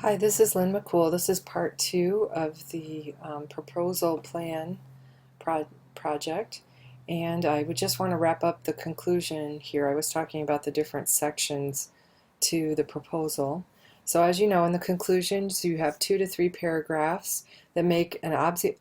Hi, this is Lynn McCool. This is part two of the proposal plan project. And I would just want to wrap up the conclusion here. I was talking about the different sections to the proposal. So as you know, in the conclusions, you have 2 to 3 paragraphs that make an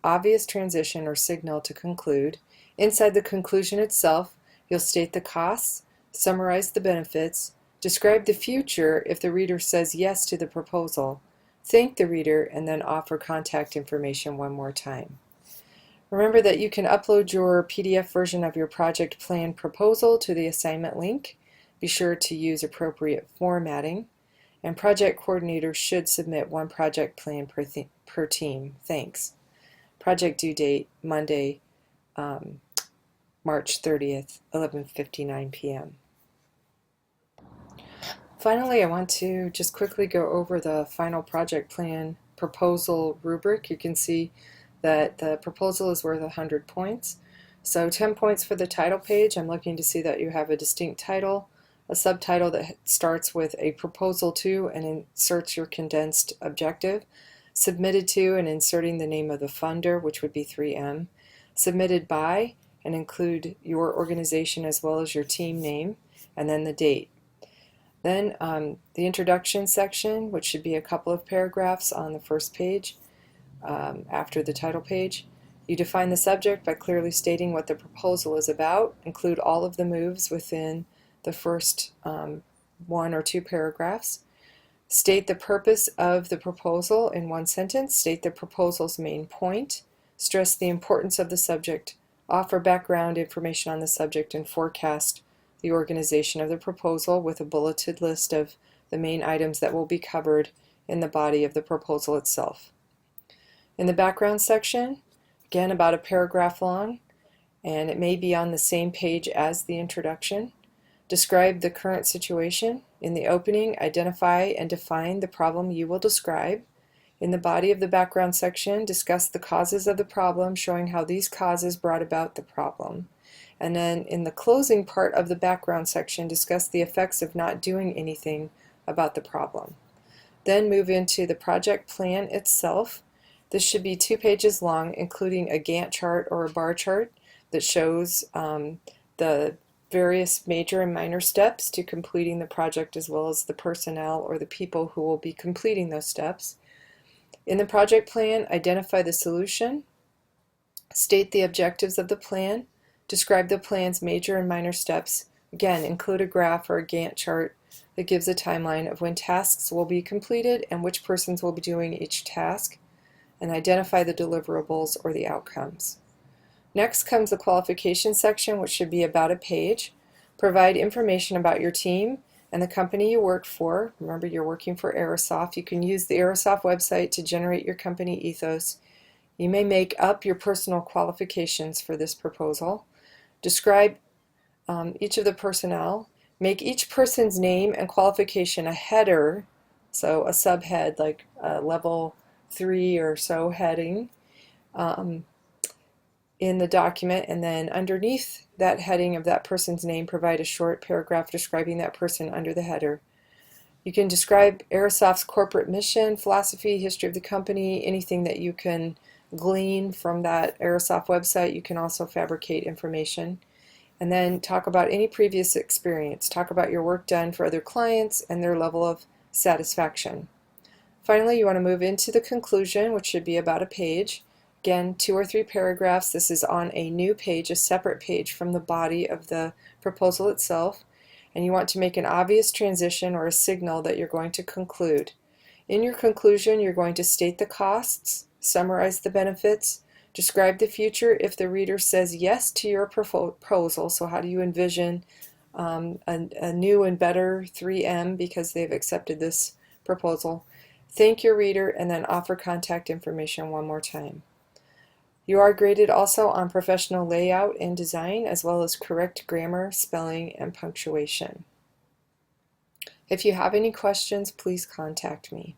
obvious transition or signal to conclude. Inside the conclusion itself, you'll state the costs, summarize the benefits, describe the future if the reader says yes to the proposal, thank the reader, and then offer contact information one more time. Remember that you can upload your PDF version of your project plan proposal to the assignment link. Be sure to use appropriate formatting, and project coordinators should submit 1 project plan per team. Thanks. Project due date Monday, March 30th, 11:59 p.m. Finally, I want to just quickly go over the final project plan proposal rubric. You can see that the proposal is worth 100 points. So 10 points for the title page. I'm looking to see that you have a distinct title, a subtitle that starts with a proposal to and inserts your condensed objective, submitted to and inserting the name of the funder, which would be 3M, submitted by and include your organization as well as your team name, and then the date. Then the introduction section, which should be a couple of paragraphs on the first page after the title page. You define the subject by clearly stating what the proposal is about. Include all of the moves within the first 1 or 2 paragraphs. State the purpose of the proposal in 1 sentence. State the proposal's main point. Stress the importance of the subject. Offer background information on the subject and forecast the organization of the proposal with a bulleted list of the main items that will be covered in the body of the proposal itself. In the background section, again about a paragraph long, and it may be on the same page as the introduction, describe the current situation. In the opening, identify and define the problem you will describe. In the body of the background section, discuss the causes of the problem, showing how these causes brought about the problem. And then in the closing part of the background section, discuss the effects of not doing anything about the problem. Then move into the project plan itself. This should be 2 pages long, including a Gantt chart or a bar chart that shows the various major and minor steps to completing the project, as well as the personnel or the people who will be completing those steps. In the project plan, identify the solution, state the objectives of the plan, describe the plan's major and minor steps. Again, include a graph or a Gantt chart that gives a timeline of when tasks will be completed and which persons will be doing each task, and identify the deliverables or the outcomes. Next comes the qualification section, which should be about a page. Provide information about your team and the company you work for. Remember, you're working for Aerosoft. You can use the Aerosoft website to generate your company ethos. You may make up your personal qualifications for this proposal. Describe each of the personnel. Make each person's name and qualification a header, so a subhead like level 3 or so heading in the document, and then underneath that heading of that person's name, provide a short paragraph describing that person under the header. You can describe Aerosoft's corporate mission, philosophy, history of the company, anything that you can glean from that Aerosoft website. You can also fabricate information. And then talk about any previous experience. Talk about your work done for other clients and their level of satisfaction. Finally, you want to move into the conclusion, which should be about a page. Again, 2 or 3 paragraphs. This is on a new page, a separate page from the body of the proposal itself. And you want to make an obvious transition or a signal that you're going to conclude. In your conclusion, you're going to state the costs, summarize the benefits, describe the future if the reader says yes to your proposal. So how do you envision a new and better 3M because they've accepted this proposal? Thank your reader, and then offer contact information one more time. You are graded also on professional layout and design, as well as correct grammar, spelling, and punctuation. If you have any questions, please contact me.